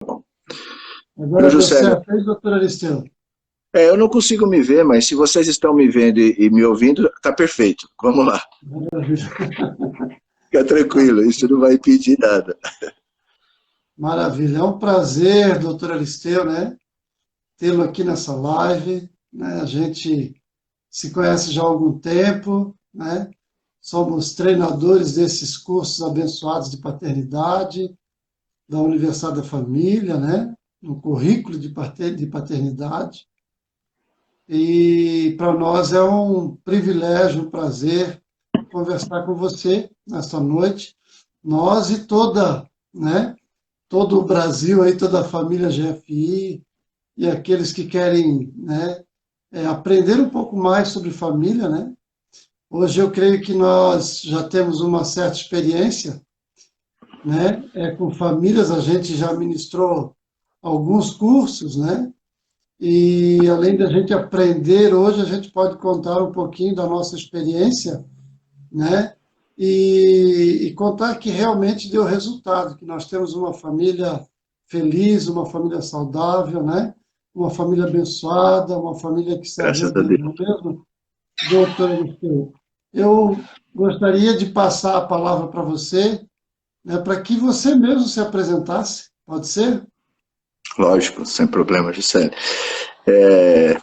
Viu, Agora deu Juscelio? certo aí, doutor Aristeu? Eu não consigo me ver, mas se vocês estão me vendo e me ouvindo, tá perfeito. Vamos lá. Maravilha. Fica tranquilo, isso não vai impedir nada. Maravilha. É um prazer, doutor Aristeu, né? Tê-lo aqui nessa live, né? A gente se conhece já há algum tempo, né? Somos treinadores desses cursos abençoados de paternidade da Universidade da Família, né? No currículo de paternidade. E para nós é um privilégio, um prazer conversar com você nesta noite. Nós e toda, né? Todo o Brasil aí, toda a família GFI e aqueles que querem, né, aprender um pouco mais sobre família, né? Hoje eu creio que nós já temos uma certa experiência, né? Com famílias a gente já ministrou alguns cursos, né? E além da gente aprender hoje, a gente pode contar um pouquinho da nossa experiência, né? E contar que realmente deu resultado, que nós temos uma família feliz, uma família saudável, né? Uma família abençoada, uma família que serve a Graças a Deus, Deus. não é mesmo, doutor Eliseu? Eu gostaria de passar a palavra para você, né, para que você mesmo se apresentasse, pode ser? Lógico, sem problema, Juscelio. É,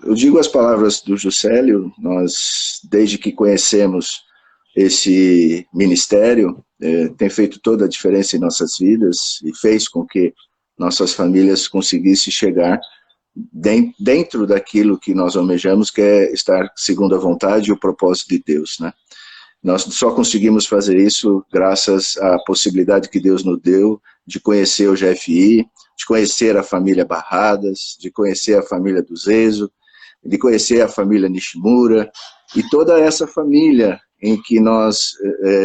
eu digo as palavras do Juscelio, nós, desde que conhecemos esse ministério, tem feito toda a diferença em nossas vidas e fez com que nossas famílias conseguissem chegar dentro daquilo que nós almejamos, que é estar segundo a vontade e o propósito de Deus, né? Nós só conseguimos fazer isso graças à possibilidade que Deus nos deu de conhecer o GFI, de conhecer a família Barradas, de conhecer a família do Zezo, de conhecer a família Nishimura, e toda essa família em que nós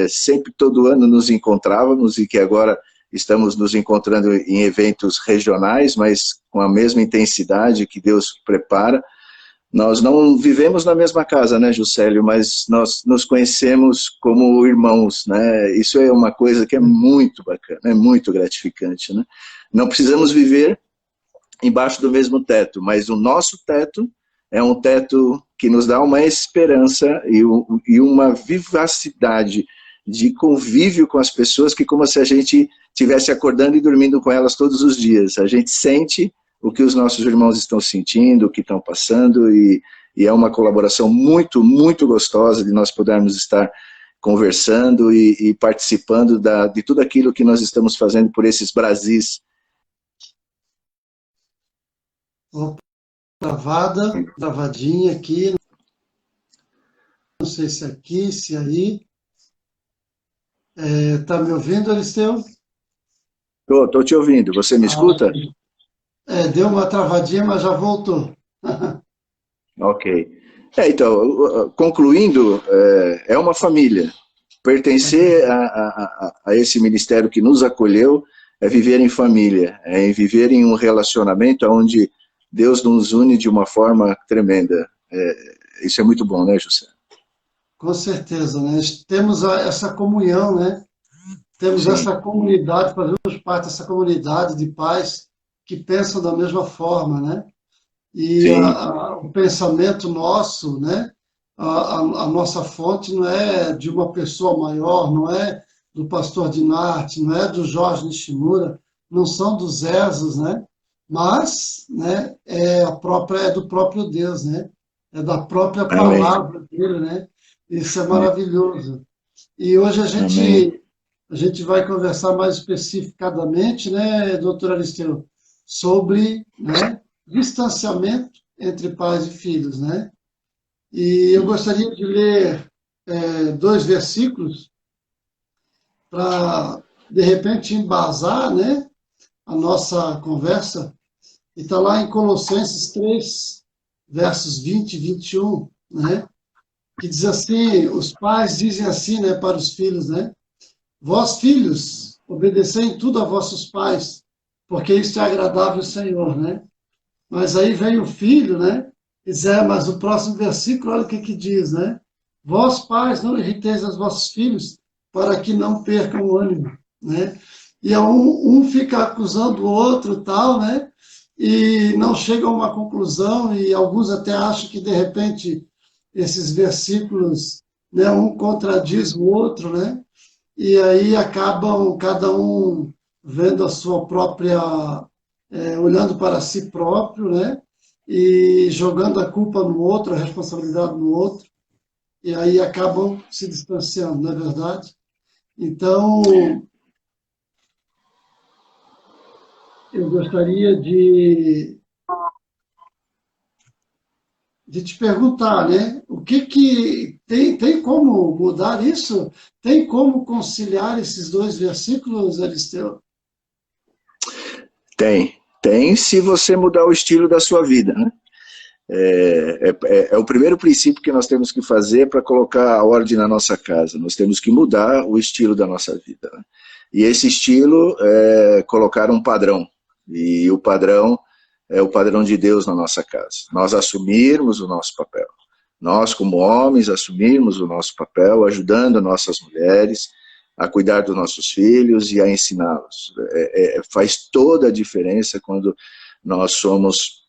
sempre, todo ano, nos encontrávamos e que agora estamos nos encontrando em eventos regionais, mas com a mesma intensidade que Deus prepara. Nós não vivemos na mesma casa, né, Juscelio, mas nós nos conhecemos como irmãos, né? Isso é uma coisa que é muito bacana, é muito gratificante, né? Não precisamos viver embaixo do mesmo teto, mas o nosso teto é um teto que nos dá uma esperança e uma vivacidade de convívio com as pessoas, que como se a gente estivesse acordando e dormindo com elas todos os dias. A gente sente o que os nossos irmãos estão sentindo, o que estão passando, e é uma colaboração muito, muito gostosa de nós podermos estar conversando e participando de tudo aquilo que nós estamos fazendo por esses Brasis. Opa, travadinha aqui, não sei se aqui, se aí. Tá me ouvindo, Aristeu? Estou te ouvindo, você me Ah, escuta? deu uma travadinha, mas já voltou. Ok. Então, concluindo, é uma família. Pertencer a esse ministério que nos acolheu é viver em família, é viver em um relacionamento onde Deus nos une de uma forma tremenda. Isso é muito bom, né, José? Com certeza, né? Temos essa comunhão, né? Temos Sim, essa comunidade, fazemos parte dessa comunidade de pais que pensam da mesma forma, né? E sim, o pensamento nosso, né? A nossa fonte não é de uma pessoa maior, não é do pastor Dinarte, não é do Jorge Nishimura, não são dos Ezos, né? Mas, né? É do próprio Deus, né? É da própria amém, palavra dele, né? Isso é maravilhoso. E hoje amém, a gente vai conversar mais especificadamente, né, doutor Aristeu, sobre, né, distanciamento entre pais e filhos, né? E eu gostaria de ler dois versículos para, de repente, embasar, né, a nossa conversa. E está lá em Colossenses 3, versos 20 e 21, né? Que diz assim, os pais dizem assim, né, para os filhos, né? Vós, filhos, obedecei em tudo a vossos pais, porque isto é agradável ao Senhor, né? Mas aí vem o filho, né? Diz, mas o próximo versículo, olha o que diz, né? Vós, pais, não irriteis os vossos filhos, para que não percam o ânimo, né? e um fica acusando o outro, tal, né? E não chega a uma conclusão, e alguns até acham que, de repente, esses versículos, né, um contradiz o outro, né? E aí acabam cada um vendo a sua própria, olhando para si próprio, né? E jogando a culpa no outro, a responsabilidade no outro, e aí acabam se distanciando, não é verdade? Então, eu gostaria de te perguntar, né? O que tem como mudar isso? Tem como conciliar esses dois versículos, Aristeu? Tem se você mudar o estilo da sua vida, né? É o primeiro princípio que nós temos que fazer para colocar a ordem na nossa casa. Nós temos que mudar o estilo da nossa vida, né? E esse estilo é colocar um padrão. E o padrão é o padrão de Deus na nossa casa. Nós assumirmos o nosso papel. Nós, como homens, assumirmos o nosso papel, ajudando nossas mulheres a cuidar dos nossos filhos e a ensiná-los. Faz toda a diferença quando nós somos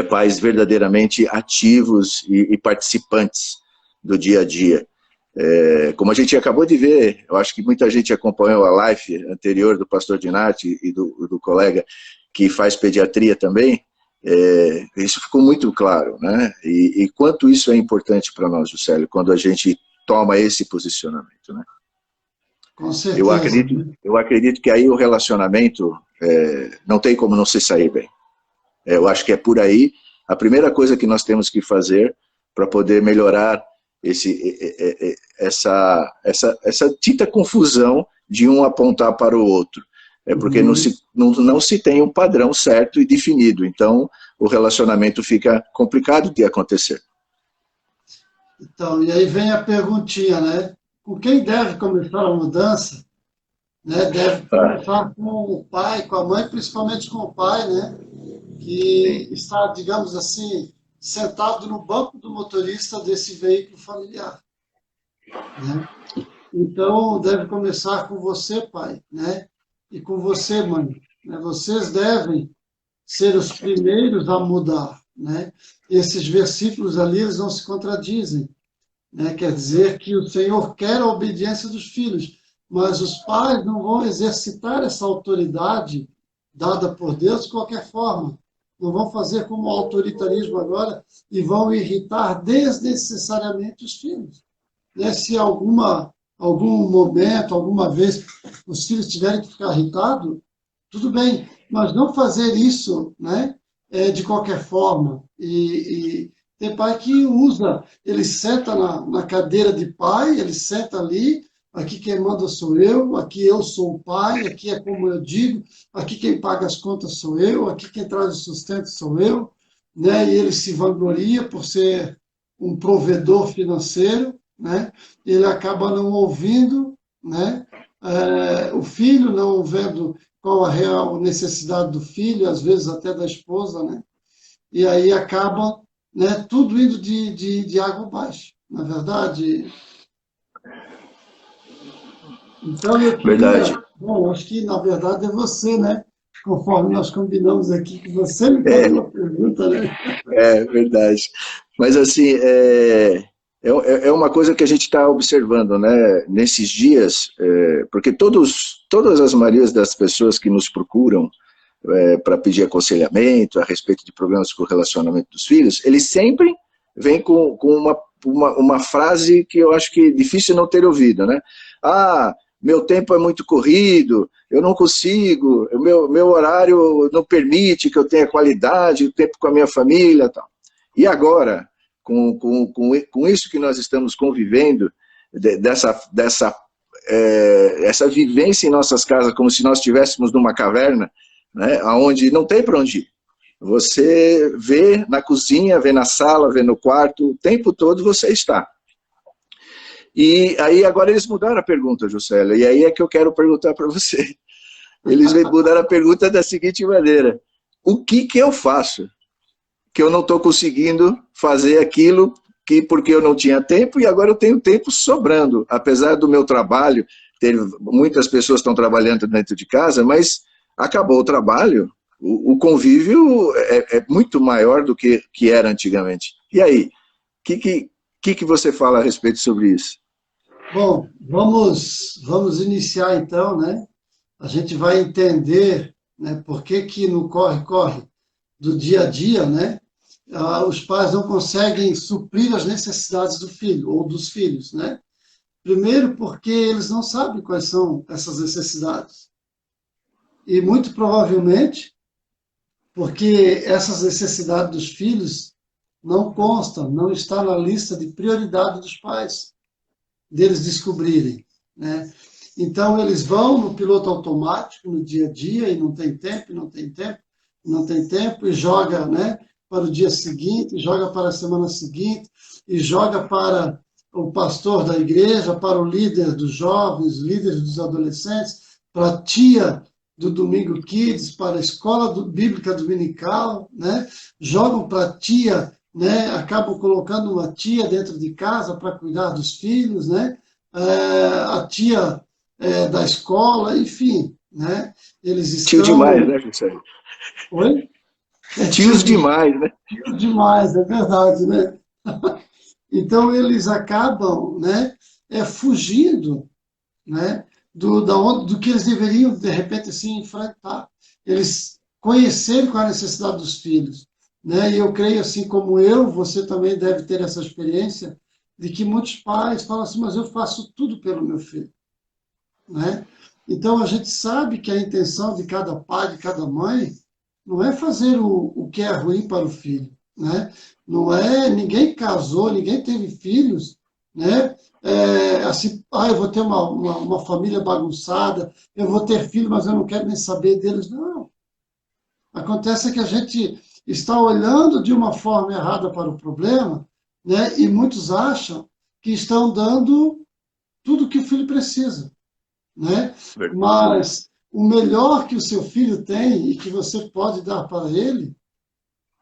pais verdadeiramente ativos e participantes do dia a dia. Como a gente acabou de ver, eu acho que muita gente acompanhou a live anterior do pastor Dinati e do colega que faz pediatria também, isso ficou muito claro, né? E quanto isso é importante para nós, Juscelio, quando a gente toma esse posicionamento, né? Com certeza, né? Eu acredito que aí o relacionamento não tem como não se sair bem. Eu acho que é por aí a primeira coisa que nós temos que fazer para poder melhorar essa dita confusão de um apontar para o outro. Porque não se tem um padrão certo e definido, então o relacionamento fica complicado de acontecer. Então, e aí vem a perguntinha, né? Com quem deve começar a mudança? Né? Deve começar com o pai, com a mãe, principalmente com o pai, né? Que está, digamos assim, sentado no banco do motorista desse veículo familiar, né? Então, deve começar com você, pai, né? E com você, mãe, né? Vocês devem ser os primeiros a mudar, né? Esses versículos ali, eles não se contradizem, né? Quer dizer que o Senhor quer a obediência dos filhos, mas os pais não vão exercitar essa autoridade dada por Deus de qualquer forma. Não vão fazer como o autoritarismo agora e vão irritar desnecessariamente os filhos. Né? Se algum momento, alguma vez, os filhos tiverem que ficar irritados, tudo bem, mas não fazer isso, né, de qualquer forma. E tem pai que usa, ele senta na cadeira de pai, ele senta ali, aqui quem manda sou eu, aqui eu sou o pai, aqui é como eu digo, aqui quem paga as contas sou eu, aqui quem traz o sustento sou eu, né? E ele se vangloria por ser um provedor financeiro, né? Ele acaba não ouvindo, né? O filho, não vendo qual a real necessidade do filho, às vezes até da esposa, né? E aí acaba, né, tudo indo de água abaixo, na verdade. Então, eu Verdade. queria, bom, acho que na verdade é você, né? Conforme nós combinamos aqui, que você me faz uma pergunta, né? Verdade. Mas assim, é uma coisa que a gente está observando, né? Nesses dias, porque todas as Marias das pessoas que nos procuram para pedir aconselhamento a respeito de problemas com o relacionamento dos filhos, eles sempre vêm com uma frase que eu acho que é difícil não ter ouvido, né? Ah, meu tempo é muito corrido, eu não consigo, meu horário não permite que eu tenha qualidade, o tempo com a minha família, tal. E agora, com isso que nós estamos convivendo, essa vivência em nossas casas, como se nós estivéssemos numa caverna, né, onde não tem para onde ir. Você vê na cozinha, vê na sala, vê no quarto, o tempo todo você está. E aí agora eles mudaram a pergunta, Juscelio, e aí é que eu quero perguntar para você. Eles mudaram a pergunta da seguinte maneira: o que eu faço que eu não estou conseguindo fazer aquilo porque eu não tinha tempo e agora eu tenho tempo sobrando, apesar do meu trabalho muitas pessoas estão trabalhando dentro de casa, mas acabou o trabalho, o convívio é muito maior do que era antigamente. E aí, o que você fala a respeito sobre isso? Bom, vamos iniciar então, né? A gente vai entender, né, por que que no corre-corre do dia a dia, né, os pais não conseguem suprir as necessidades do filho ou dos filhos, né? Primeiro porque eles não sabem quais são essas necessidades. E muito provavelmente porque essas necessidades dos filhos não constam, não está na lista de prioridade dos pais, deles descobrirem, né? Então, eles vão no piloto automático, no dia a dia, e não tem tempo, não tem tempo, não tem tempo, e joga, né, para o dia seguinte, joga para a semana seguinte, e joga para o pastor da igreja, para o líder dos jovens, líder dos adolescentes, para a tia do Domingo Kids, para a escola bíblica dominical, né? Jogam para a tia, né? Acabam colocando uma tia dentro de casa para cuidar dos filhos, né? A tia da escola, enfim, né? Eles Tio demais, né, José? Oi? Tios demais, né? Tio demais, é verdade, né? Então, eles acabam, né, fugindo, né, do que eles deveriam, de repente, assim, enfrentar. Eles conhecerem qual é a necessidade dos filhos, né? E eu creio, assim como eu, você também deve ter essa experiência, de que muitos pais falam assim, mas eu faço tudo pelo meu filho, né? Então, a gente sabe que a intenção de cada pai, de cada mãe, não é fazer o que é ruim para o filho, né? Não é, ninguém casou, ninguém teve filhos, né? Assim, eu vou ter uma família bagunçada, eu vou ter filho, mas eu não quero nem saber deles. Não. Acontece que a gente está olhando de uma forma errada para o problema, né? E muitos acham que estão dando tudo que o filho precisa, né? Mas o melhor que o seu filho tem e que você pode dar para ele,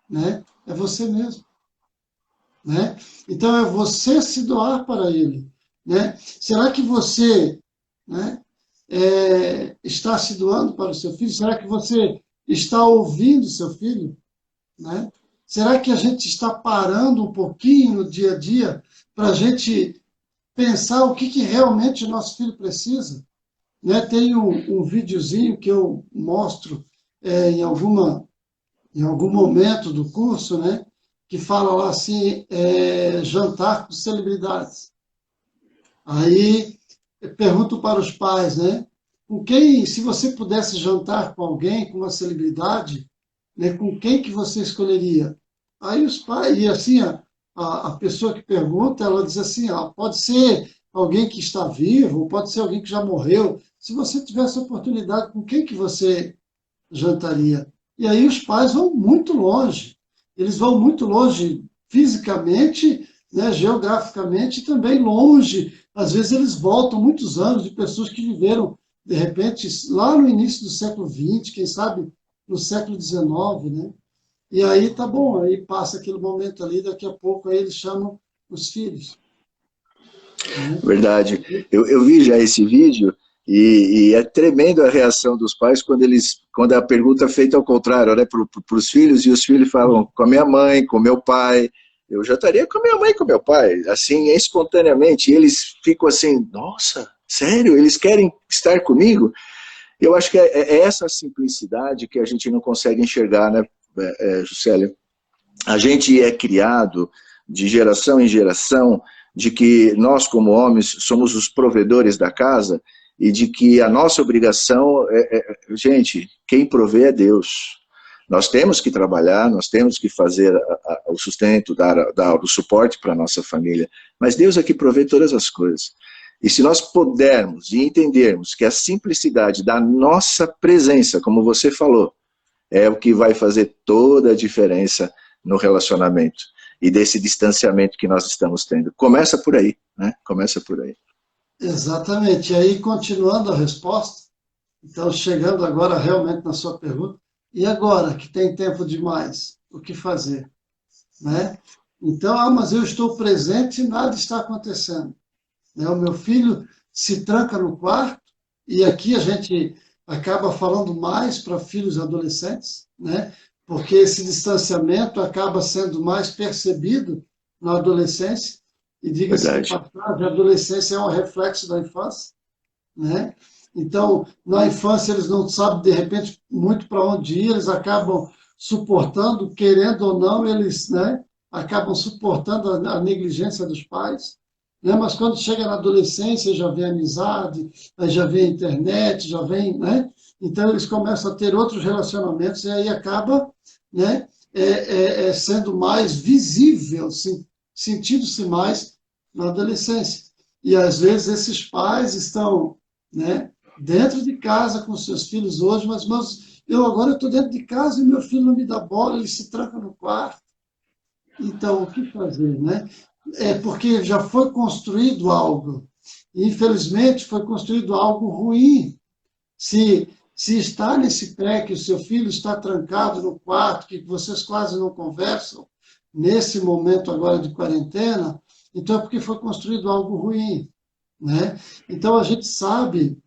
né, é você mesmo, né? Então é você se doar para ele, né? Será que você, né, está se doando para o seu filho? Será que você está ouvindo o seu filho, né? Será que a gente está parando um pouquinho no dia a dia para a gente pensar o que realmente o nosso filho precisa? Né? Tem um videozinho que eu mostro em algum momento do curso, né? Que fala lá assim, jantar com celebridades. Aí eu pergunto para os pais, né? Com quem, se você pudesse jantar com alguém, com uma celebridade, né? Com quem que você escolheria? Aí os pais, e assim, a pessoa que pergunta, ela diz assim, pode ser alguém que está vivo, pode ser alguém que já morreu. Se você tivesse a oportunidade, com quem que você jantaria? E aí os pais vão muito longe. Eles vão muito longe fisicamente, né, geograficamente, e também longe. Às vezes eles voltam muitos anos de pessoas que viveram, de repente, lá no início do século XX, quem sabe no século XIX, né? E aí tá bom, aí passa aquele momento ali, daqui a pouco aí eles chamam os filhos, né? Verdade. Eu vi já esse vídeo e é tremendo a reação dos pais quando a pergunta é feita ao contrário, né, para os filhos, e os filhos falam com a minha mãe, com meu pai. Eu já estaria com a minha mãe e com meu pai, assim, espontaneamente. E eles ficam assim, nossa, sério? Eles querem estar comigo? Eu acho que é essa simplicidade que a gente não consegue enxergar, né, Juscelia? A gente é criado de geração em geração de que nós, como homens, somos os provedores da casa e de que a nossa obrigação gente, quem provê é Deus. Nós temos que trabalhar, nós temos que fazer o sustento, dar o suporte para a nossa família, mas Deus é que provê todas as coisas. E se nós pudermos e entendermos que a simplicidade da nossa presença, como você falou, é o que vai fazer toda a diferença no relacionamento e desse distanciamento que nós estamos tendo. Começa por aí, né? Começa por aí. Exatamente. E aí, continuando a resposta, então, chegando agora realmente na sua pergunta, e agora que tem tempo demais, o que fazer? Né? Então, mas eu estou presente e nada está acontecendo. Né? O meu filho se tranca no quarto, e aqui a gente acaba falando mais para filhos e adolescentes, né? Porque esse distanciamento acaba sendo mais percebido na adolescência, e diga-se de Verdade. passagem, a adolescência é um reflexo da infância, né? Então, na infância, eles não sabem, de repente, muito para onde ir, eles acabam suportando, querendo ou não, eles, né, acabam suportando a negligência dos pais, né? Mas quando chega na adolescência, já vem amizade, aí já vem internet, já vem, né? Então, eles começam a ter outros relacionamentos e aí acaba, né, sendo mais visível, sentindo-se mais na adolescência. E, às vezes, esses pais estão, né, dentro de casa com seus filhos hoje, mas eu agora estou dentro de casa e meu filho não me dá bola, ele se tranca no quarto. Então, o que fazer, né? É porque já foi construído algo. E, infelizmente, foi construído algo ruim. Se está nesse pré que o seu filho está trancado no quarto, que vocês quase não conversam, nesse momento agora de quarentena, então é porque foi construído algo ruim, né? Então, a gente sabe,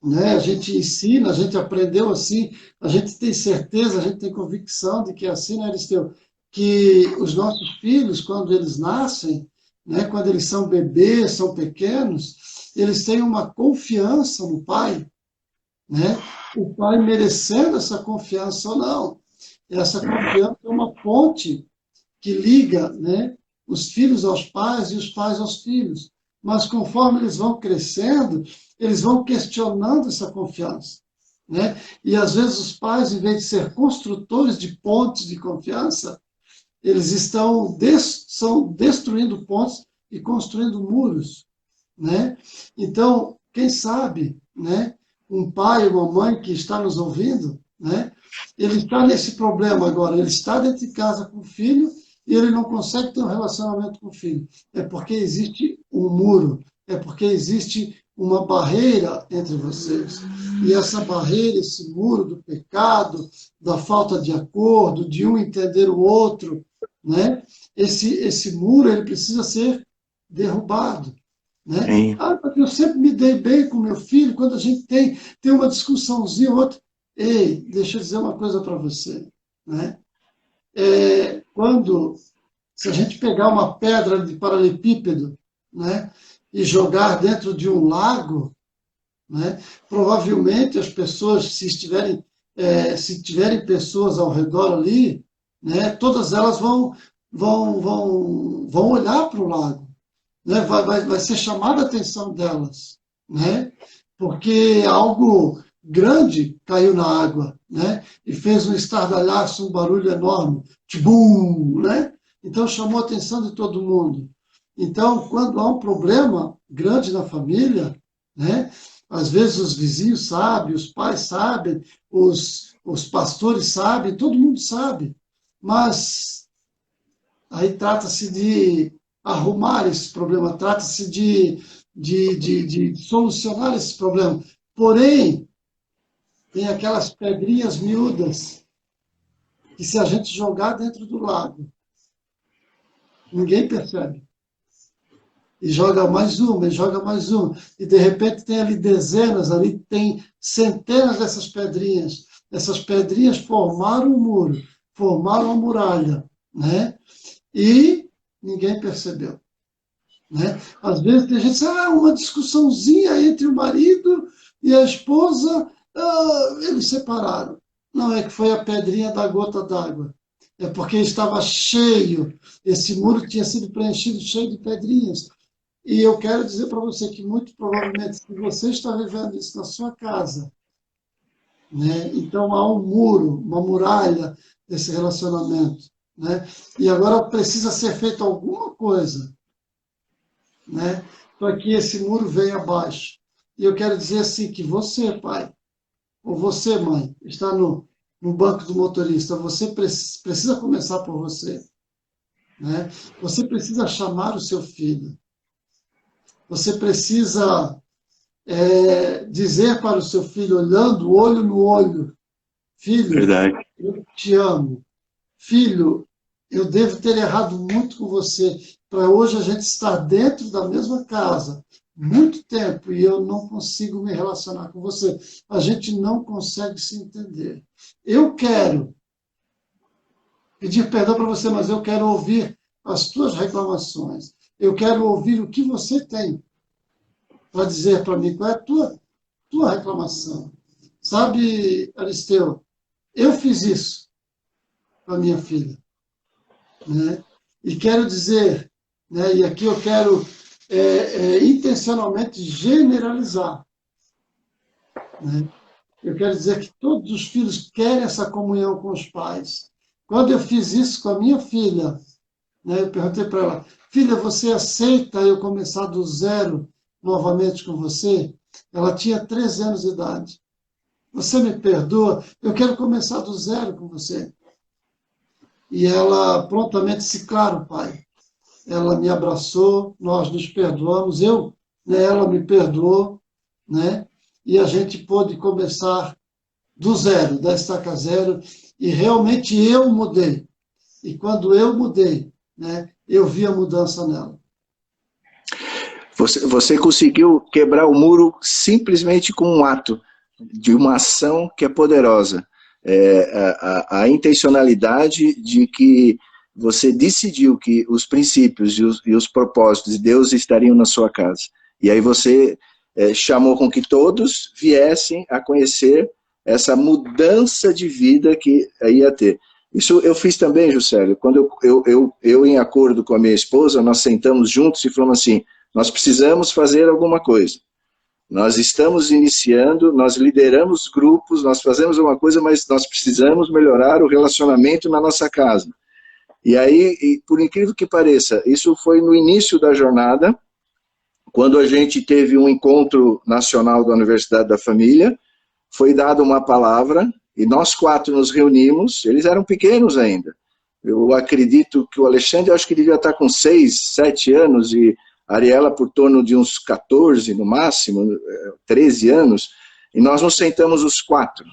né? A gente ensina, a gente aprendeu assim, a gente tem certeza, a gente tem convicção de que é assim, né, Aristeu? Que os nossos filhos, quando eles nascem, né, quando eles são bebês, são pequenos, eles têm uma confiança no pai, né? O pai merecendo essa confiança ou não. Essa confiança é uma ponte que liga, né, os filhos aos pais e os pais aos filhos. Mas conforme eles vão crescendo, eles vão questionando essa confiança, né? E às vezes os pais, em vez de ser construtores de pontes de confiança, eles são destruindo pontes e construindo muros, né? Então, quem sabe, né, um pai, uma mãe que está nos ouvindo, né, ele está nesse problema agora, ele está dentro de casa com o filho e ele não consegue ter um relacionamento com o filho. É porque existe um muro, é porque existe uma barreira entre vocês. E essa barreira, esse muro do pecado, da falta de acordo, de um entender o outro, né? Esse muro ele precisa ser derrubado, né? Sim. Ah, porque eu sempre me dei bem com meu filho, quando a gente tem uma discussãozinha ou outra. Ei, deixa eu dizer uma coisa para você, né? Quando, se a gente pegar uma pedra de paralelepípedo, né, e jogar dentro de um lago, né, provavelmente as pessoas, se tiverem pessoas ao redor ali, né, todas elas vão olhar para o lago, né, vai ser chamada a atenção delas, né, porque algo grande caiu na água, né, e fez um estardalhaço, um barulho enorme, tibum, né, então chamou a atenção de todo mundo. Então, quando há um problema grande na família, né, às vezes os vizinhos sabem, os pais sabem, os pastores sabem, todo mundo sabe, mas aí trata-se de arrumar esse problema, trata-se de solucionar esse problema. Porém, tem aquelas pedrinhas miúdas que se a gente jogar dentro do lago, ninguém percebe. E joga mais uma, e joga mais uma. E de repente tem ali dezenas, ali tem centenas dessas pedrinhas. Essas pedrinhas formaram um muro, formaram uma muralha, né? E ninguém percebeu, né? Às vezes tem gente que diz, uma discussãozinha entre o marido e a esposa, eles separaram. Não, é que foi a pedrinha da gota d'água. É porque estava cheio, esse muro tinha sido preenchido cheio de pedrinhas. E eu quero dizer para você que, muito provavelmente, se você está vivendo isso na sua casa, né, então há um muro, uma muralha desse relacionamento, né, e agora precisa ser feita alguma coisa, né, para que esse muro venha abaixo. E eu quero dizer assim, que você, pai, ou você, mãe, está no banco do motorista, você precisa começar por você, né, você precisa chamar o seu filho. Você precisa dizer para o seu filho, olhando olho no olho, filho, Verdade. eu te amo. Filho, eu devo ter errado muito com você, para hoje a gente estar dentro da mesma casa, muito tempo e eu não consigo me relacionar com você. A gente não consegue se entender. Eu quero pedir perdão para você, mas eu quero ouvir as tuas reclamações. Eu quero ouvir o que você tem para dizer para mim, qual é a tua reclamação. Sabe, Aristeu, eu fiz isso com a minha filha, né? E quero dizer, né, e aqui eu quero intencionalmente generalizar, né? Eu quero dizer que todos os filhos querem essa comunhão com os pais. Quando eu fiz isso com a minha filha, né, eu perguntei para ela, filha, você aceita eu começar do zero novamente com você? Ela tinha 13 anos de idade. Você me perdoa? Eu quero começar do zero com você. E ela prontamente disse, claro, pai. Ela me abraçou, nós nos perdoamos, ela me perdoou, né? E a gente pôde começar do zero, da estaca zero, e realmente eu mudei. E quando eu mudei, né, eu vi a mudança nela. Você conseguiu quebrar o muro simplesmente com um ato, de uma ação que é poderosa. A intencionalidade de que você decidiu que os princípios e os propósitos de Deus estariam na sua casa. E aí você chamou com que todos viessem a conhecer essa mudança de vida que ia ter. Isso eu fiz também, Juscelio. Quando eu, em acordo com a minha esposa, nós sentamos juntos e falamos assim, nós precisamos fazer alguma coisa. Nós estamos iniciando, nós lideramos grupos, nós fazemos alguma coisa, mas nós precisamos melhorar o relacionamento na nossa casa. E aí, por incrível que pareça, isso foi no início da jornada, quando a gente teve um encontro nacional da Universidade da Família, foi dada uma palavra, e nós 4 nos reunimos, eles eram pequenos ainda. Eu acredito que o Alexandre, acho que ele devia estar com 6, 7 anos, e a Ariela por torno de uns 14, no máximo, 13 anos, e nós nos sentamos os 4.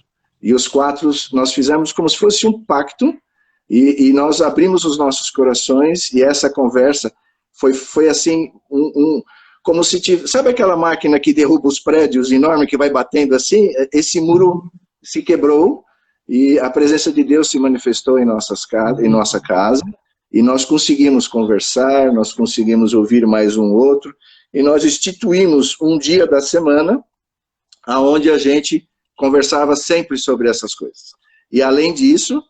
E os 4, nós fizemos como se fosse um pacto, e nós abrimos os nossos corações, e essa conversa foi assim, como se tivesse, sabe aquela máquina que derruba os prédios enorme, que vai batendo assim? Esse muro se quebrou, e a presença de Deus se manifestou em nossa casa, e nós conseguimos conversar, nós conseguimos ouvir mais um outro, e nós instituímos um dia da semana, onde a gente conversava sempre sobre essas coisas. E além disso,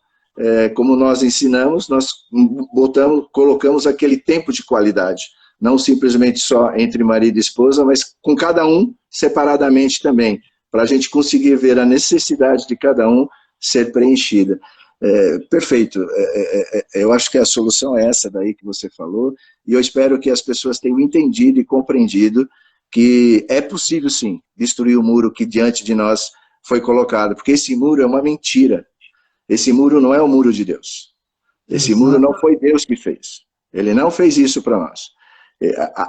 como nós ensinamos, nós colocamos aquele tempo de qualidade, não simplesmente só entre marido e esposa, mas com cada um separadamente também, para a gente conseguir ver a necessidade de cada um ser preenchida. Perfeito, eu acho que a solução é essa daí que você falou, e eu espero que as pessoas tenham entendido e compreendido que é possível sim destruir o muro que diante de nós foi colocado, porque esse muro é uma mentira, esse muro não é o muro de Deus, esse muro não foi Deus que fez, ele não fez isso para nós.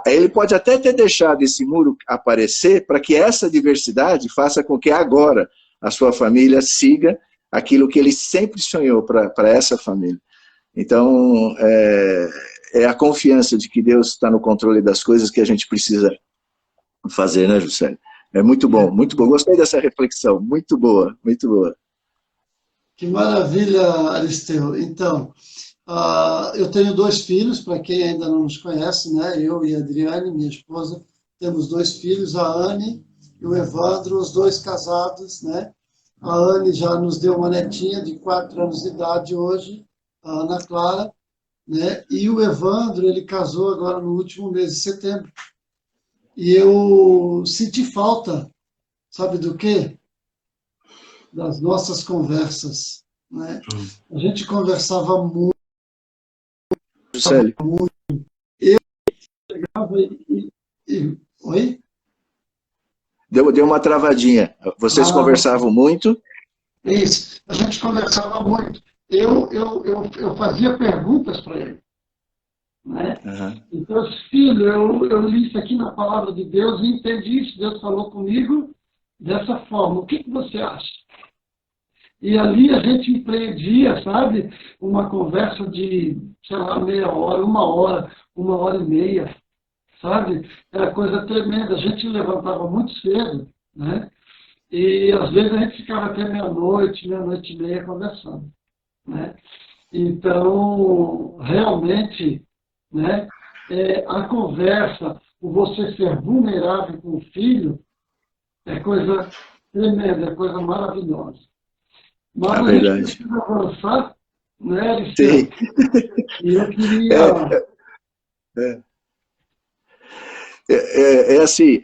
Ele pode até ter deixado esse muro aparecer para que essa diversidade faça com que agora a sua família siga aquilo que ele sempre sonhou para essa família. Então, é a confiança de que Deus está no controle das coisas que a gente precisa fazer, né, Juscelio? É muito bom, muito bom. Gostei dessa reflexão, muito boa, muito boa. Que maravilha, Aristeu. Então, eu tenho 2 filhos, para quem ainda não nos conhece, né? Eu e a Adriane, minha esposa, temos 2 filhos, a Anne e o Evandro, os 2 casados, né? A Anne já nos deu uma netinha de 4 anos de idade hoje, a Ana Clara, né? E o Evandro, ele casou agora no último mês de setembro. E eu senti falta, sabe do quê? Das nossas conversas, né? A gente conversava muito. Juscelio. Eu chegava Oi? Deu uma travadinha. Vocês conversavam muito? Isso, a gente conversava muito. Eu fazia perguntas para ele. Né? Uhum. Então, filho, eu li isso aqui na palavra de Deus e entendi isso. Deus falou comigo dessa forma. O que você acha? E ali a gente empreendia, sabe, uma conversa de, sei lá, meia hora, 1 hora, 1 hora e meia. sabe? Era coisa tremenda. A gente levantava muito cedo, né? E às vezes a gente ficava até meia-noite, meia-noite e meia conversando, né? Então, realmente, né, a conversa, o você ser vulnerável com o filho, é coisa tremenda, é coisa maravilhosa. Mas É a gente verdade. precisa avançar, né, Sim. Liceu? E eu É, queria... é. É assim,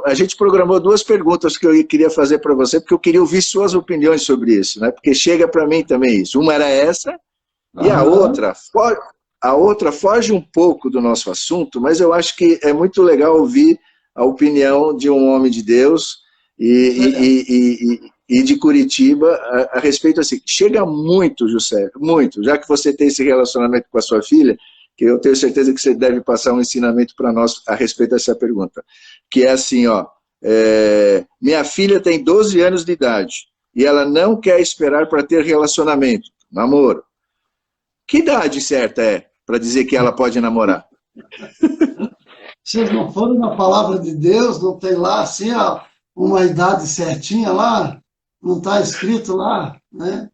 a gente programou duas perguntas que eu queria fazer para você, porque eu queria ouvir suas opiniões sobre isso, né? Porque chega para mim também isso. Uma era essa, e Aham, a outra foge um pouco do nosso assunto, mas eu acho que é muito legal ouvir a opinião de um homem de Deus certo. e de Curitiba a respeito assim. Chega muito, José, muito, já que você tem esse relacionamento com a sua filha, que eu tenho certeza que você deve passar um ensinamento para nós a respeito dessa pergunta, que é assim, ó, minha filha tem 12 anos de idade e ela não quer esperar para ter relacionamento, namoro. Que idade certa é para dizer que ela pode namorar? Vocês não foram na palavra de Deus, não tem lá assim, ó, uma idade certinha lá? Não está escrito lá, né?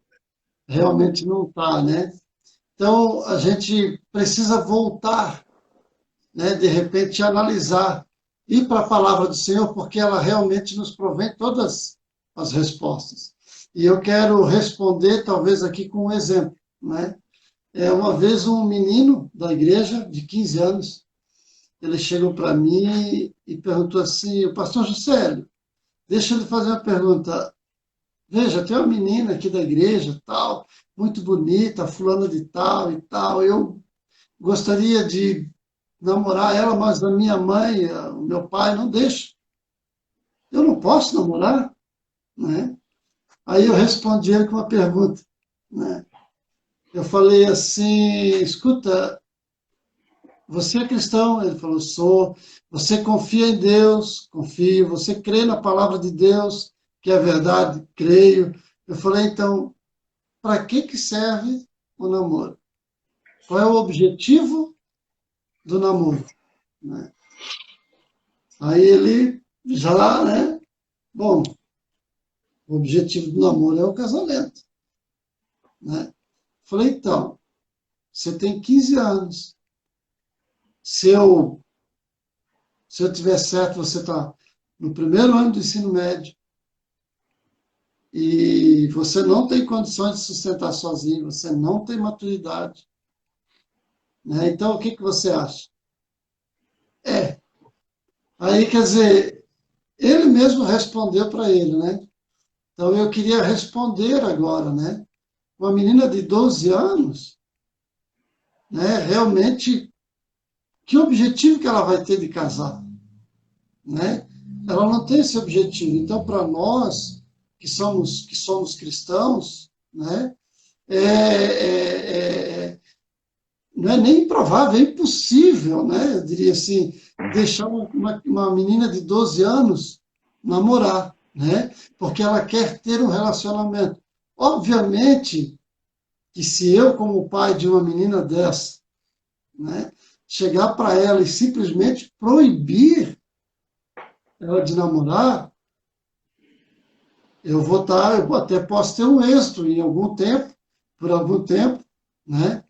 Realmente não está, né? Então, a gente precisa voltar, né, de repente, analisar, ir para a palavra do Senhor, porque ela realmente nos provém todas as respostas. E eu quero responder, talvez, aqui com um exemplo, né? Uma vez um menino da igreja, de 15 anos, ele chegou para mim e perguntou assim, o pastor Juscelio, deixa eu lhe fazer uma pergunta. Veja, tem uma menina aqui da igreja, tal, muito bonita, fulana de tal e tal. Eu gostaria de namorar ela, mas a minha mãe, o meu pai não deixa. Eu não posso namorar, né? Aí eu respondi ele com uma pergunta, né? Eu falei assim, escuta, você é cristão? Ele falou, sou. Você confia em Deus? Confio. Você crê na palavra de Deus, que é verdade? Creio. Eu falei, então, para que serve o namoro? Qual é o objetivo do namoro? Né? Aí ele já, né? Bom, o objetivo do namoro é o casamento. Né? Falei, então, você tem 15 anos. Se eu, se eu tiver certo, você está no primeiro ano do ensino médio e você não tem condições de sustentar sozinho, você não tem maturidade. Né? Então, o que você acha? É. Aí, quer dizer, ele mesmo respondeu para ele, né? Então, eu queria responder agora, né? Uma menina de 12 anos, né? Realmente, que objetivo que ela vai ter de casar? Né? Ela não tem esse objetivo. Então, para nós que somos cristãos, né? É, é, é, não é nem improvável, é impossível, né? Eu diria assim, deixar uma menina de 12 anos namorar, né? Porque ela quer ter um relacionamento. Obviamente que se eu, como pai de uma menina dessa, né, chegar para ela e simplesmente proibir ela de namorar, eu até posso ter um êxito em algum tempo, por algum tempo, né?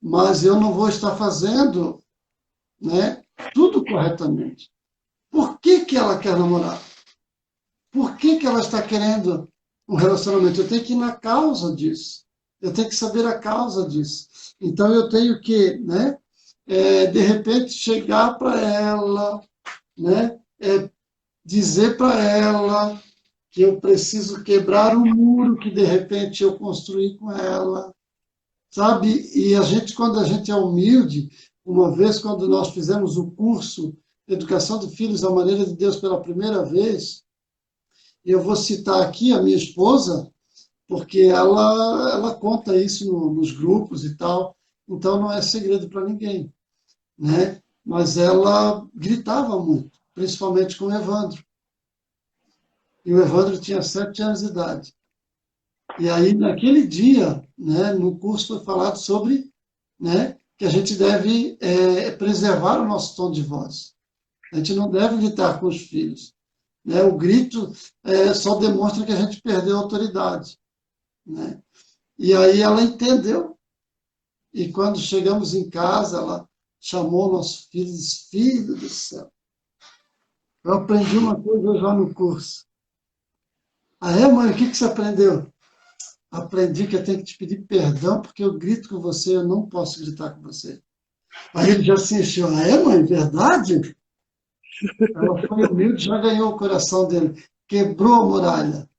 Mas eu não vou estar fazendo, né, tudo corretamente. Por que ela quer namorar? Por que ela está querendo um relacionamento? Eu tenho que ir na causa disso. Eu tenho que saber a causa disso. Então eu tenho que, né, de repente, chegar para ela, né, dizer para ela que eu preciso quebrar o muro que de repente eu construí com ela, sabe? E a gente, quando a gente é humilde, uma vez quando nós fizemos o curso Educação de Filhos à Maneira de Deus pela primeira vez, eu vou citar aqui a minha esposa, porque ela conta isso nos grupos e tal, então não é segredo para ninguém, né? Mas ela gritava muito, principalmente com o Evandro. E o Evandro tinha 7 anos de idade. E aí, naquele dia, né, no curso foi falado sobre, né, que a gente deve preservar o nosso tom de voz. A gente não deve gritar com os filhos, né? O grito só demonstra que a gente perdeu a autoridade, né? E aí ela entendeu. E quando chegamos em casa, ela chamou nosso filho e disse: filho do céu, eu aprendi uma coisa já no curso. Ah, é, mãe? O que você aprendeu? Aprendi que eu tenho que te pedir perdão porque eu grito com você, eu não posso gritar com você. Aí ele já se encheu. Ah, é, mãe? Verdade? Ela foi humilde, já ganhou o coração dele. Quebrou a muralha.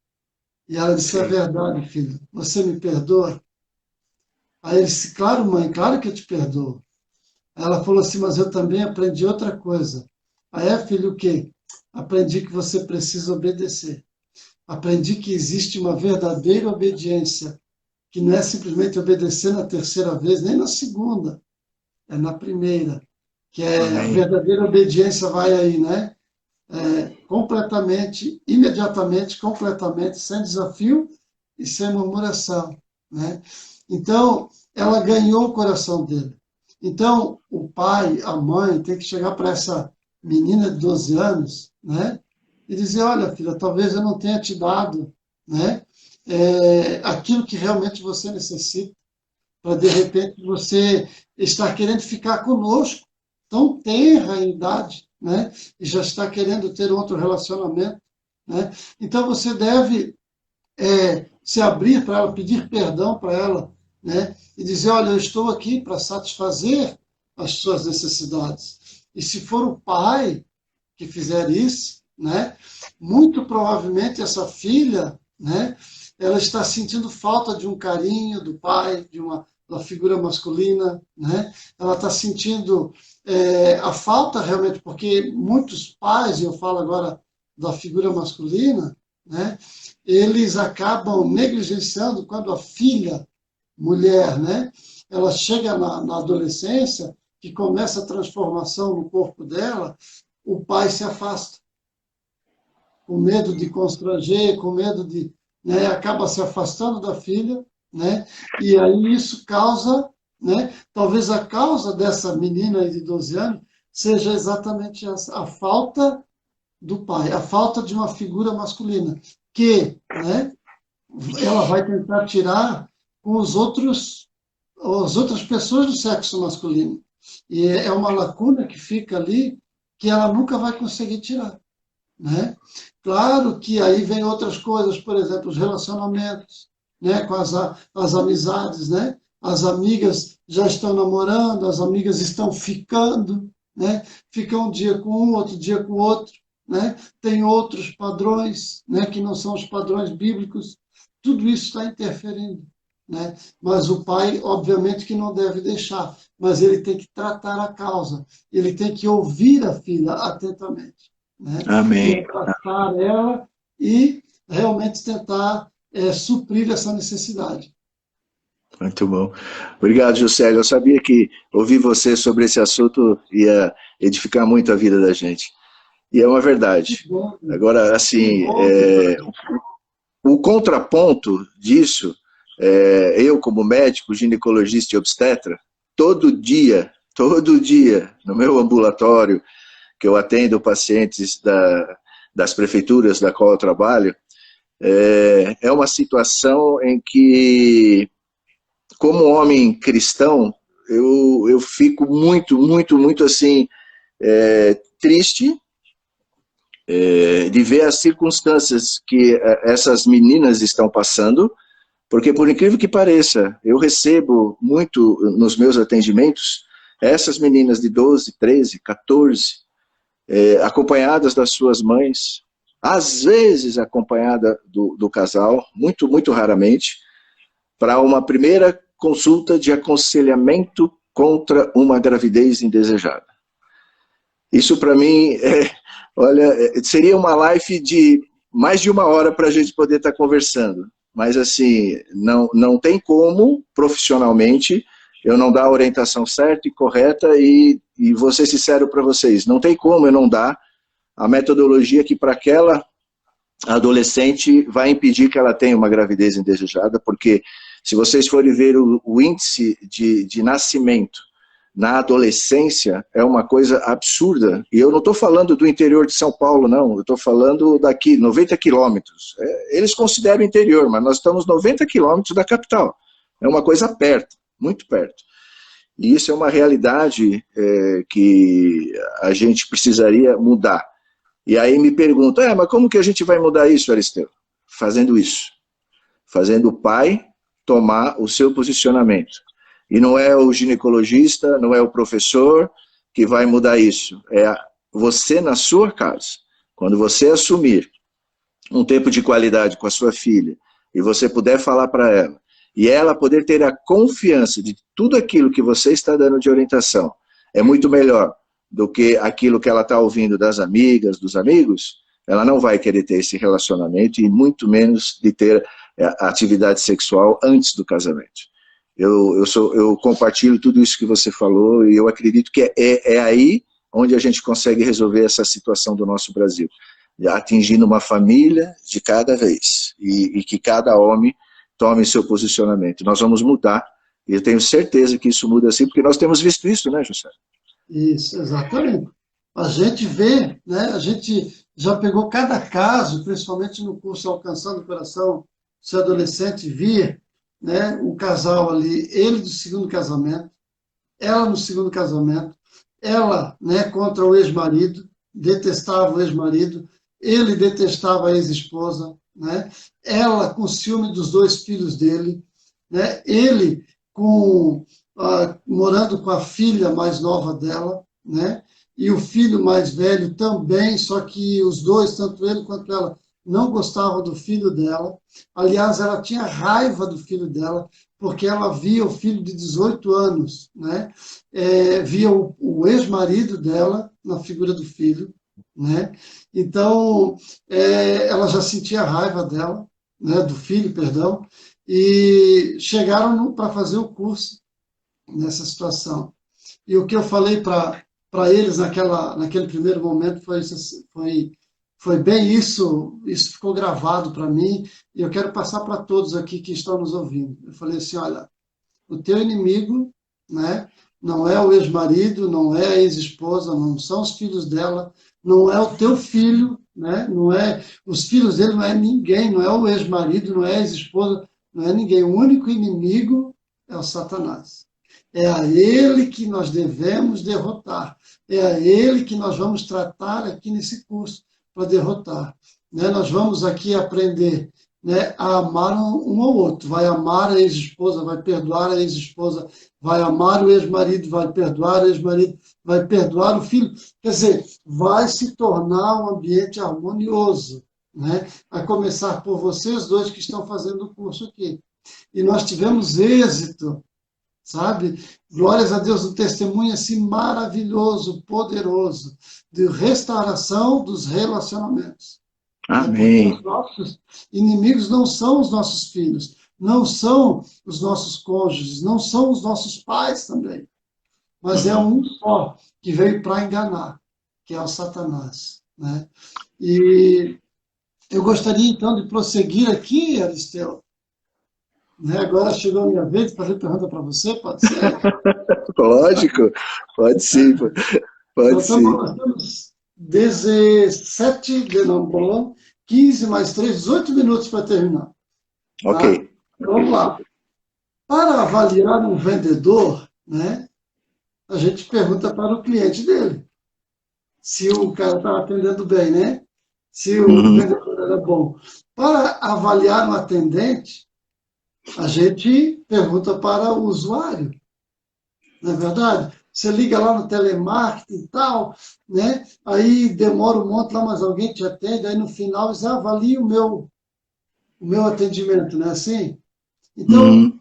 E ela disse: é Sim. verdade, filho. Você me perdoa? Aí ele disse: claro, mãe, claro que eu te perdoo. Aí ela falou assim: mas eu também aprendi outra coisa. Aí é, filho, o quê? Aprendi que você precisa obedecer. Aprendi que existe uma verdadeira obediência, que não é simplesmente obedecer na terceira vez, nem na segunda, é na primeira, que é a Amém. verdadeira obediência vai aí, né? Completamente, imediatamente, completamente, sem desafio e sem murmuração, né? Então, ela ganhou o coração dele. Então, o pai, a mãe, tem que chegar para essa menina de 12 anos, né? E dizer: olha, filha, talvez eu não tenha te dado, né? Aquilo que realmente você necessita, para de repente você estar querendo ficar conosco, tão tenra em idade, né? E já está querendo ter outro relacionamento, né? Então você deve se abrir para ela, pedir perdão para ela, né? E dizer: olha, eu estou aqui para satisfazer as suas necessidades. E se for o pai que fizer isso, né? Muito provavelmente essa filha, né? Ela está sentindo falta de um carinho do pai, de uma figura masculina, né? Ela está sentindo a falta realmente, porque muitos pais, e eu falo agora da figura masculina, né? Eles acabam negligenciando quando a filha, mulher, né? Ela chega na adolescência, que começa a transformação no corpo dela, o pai se afasta, com medo de constranger, com medo de, né, acaba se afastando da filha, né? E aí isso causa, né, talvez a causa dessa menina de 12 anos seja exatamente essa, a falta do pai, a falta de uma figura masculina, que, né, ela vai tentar tirar com os outros, as outras pessoas do sexo masculino. E é uma lacuna que fica ali que ela nunca vai conseguir tirar, né? Claro que aí vem outras coisas, por exemplo, os relacionamentos, né, com as amizades, né? As amigas já estão namorando, as amigas estão ficando, né? Ficam um dia com um, outro dia com o outro, né? Tem outros padrões, né, que não são os padrões bíblicos. Tudo isso está interferindo, né? Mas o pai, obviamente, que não deve deixar, mas ele tem que tratar a causa, ele tem que ouvir a filha atentamente, né? E Amém. abraçar ela e realmente tentar suprir essa necessidade. Muito bom. Obrigado, Juscelio. Eu sabia que ouvir você sobre esse assunto ia edificar muito a vida da gente. E é uma Que verdade. bom, Agora, que assim, bom que foi. o contraponto disso, eu como médico, ginecologista e obstetra, todo dia, no meu ambulatório, que eu atendo pacientes das prefeituras da qual eu trabalho, é uma situação em que, como homem cristão, eu fico muito assim, triste de ver as circunstâncias que essas meninas estão passando, porque, por incrível que pareça, eu recebo muito nos meus atendimentos essas meninas de 12, 13, 14, acompanhadas das suas mães, às vezes acompanhada do casal, muito raramente, para uma primeira consulta de aconselhamento contra uma gravidez indesejada. Isso para mim, olha, seria uma live de mais de 1 hora para a gente poder estar conversando, mas assim, não tem como, profissionalmente, eu não dar a orientação certa e correta e vou ser sincero para vocês, não tem como eu não dar a metodologia que para aquela adolescente vai impedir que ela tenha uma gravidez indesejada, porque se vocês forem ver o índice de nascimento na adolescência é uma coisa absurda. E eu não estou falando do interior de São Paulo, não. Eu estou falando daqui, 90 quilômetros. Eles consideram interior, mas nós estamos 90 quilômetros da capital. É uma coisa perto, muito perto. E isso é uma realidade que a gente precisaria mudar. E aí me perguntam, mas como que a gente vai mudar isso, Aristeu? Fazendo isso. Fazendo o pai tomar o seu posicionamento. E não é o ginecologista, não é o professor que vai mudar isso. É você na sua casa. Quando você assumir um tempo de qualidade com a sua filha, e você puder falar para ela, e ela poder ter a confiança de tudo aquilo que você está dando de orientação, é muito melhor do que aquilo que ela está ouvindo das amigas, dos amigos, ela não vai querer ter esse relacionamento e muito menos de ter a atividade sexual antes do casamento. Eu compartilho tudo isso que você falou e eu acredito que é aí onde a gente consegue resolver essa situação do nosso Brasil, atingindo uma família de cada vez e que cada homem tome seu posicionamento. Nós vamos mudar e eu tenho certeza que isso muda assim, porque nós temos visto isso, né, José? Isso, exatamente. A gente vê, né, a gente já pegou cada caso, principalmente no curso Alcançando o Coração, se adolescente via, né, o casal ali, ele do segundo casamento, ela no segundo casamento, ela, né, contra o ex-marido, detestava o ex-marido, ele detestava a ex-esposa, né, ela com ciúme dos dois filhos dele, né, ele morando com a filha mais nova dela, né, e o filho mais velho também, só que os dois, tanto ele quanto ela, não gostavam do filho dela. Aliás, ela tinha raiva do filho dela, porque ela via o filho de 18 anos, né? Via o ex-marido dela na figura do filho, né? Então, ela já sentia raiva dela, né? Do filho, perdão, e chegaram para fazer o curso nessa situação. E o que eu falei para eles naquele primeiro momento foi bem isso ficou gravado para mim, e eu quero passar para todos aqui que estão nos ouvindo. Eu falei assim, olha, o teu inimigo, né, não é o ex-marido, não é a ex-esposa, não são os filhos dela, não é o teu filho, né, não é os filhos dele, não é ninguém, não é o ex-marido, não é a ex-esposa, não é ninguém. O único inimigo é o Satanás. É a ele que nós devemos derrotar. É a ele que nós vamos tratar aqui nesse curso para derrotar. Né? Nós vamos aqui aprender, né, a amar um ao outro. Vai amar a ex-esposa, vai perdoar a ex-esposa, vai amar o ex-marido, vai perdoar o ex-marido, vai perdoar o filho. Quer dizer, vai se tornar um ambiente harmonioso. Né? A começar por vocês dois que estão fazendo o curso aqui. E nós tivemos êxito, sabe? Glórias a Deus, um testemunho assim maravilhoso, poderoso, de restauração dos relacionamentos. Amém. Os nossos inimigos não são os nossos filhos, não são os nossos cônjuges, não são os nossos pais também, mas é um só que veio para enganar, que é o Satanás, né? E eu gostaria então de prosseguir aqui, Aristeu. Agora chegou a minha vez de fazer pergunta para você, pode ser? Lógico, pode sim, pode sim. Nós temos 17, não, 15 mais 3, 18 minutos para terminar. Tá? Ok. Vamos lá. Para avaliar um vendedor, né, a gente pergunta para o cliente dele se o cara está atendendo bem, né? Se o vendedor era bom. Para avaliar um atendente, a gente pergunta para o usuário, não é verdade? Você liga lá no telemarketing e tal, né? Aí demora um monte lá, mas alguém te atende, aí no final você avalia o meu atendimento, não é assim? Então,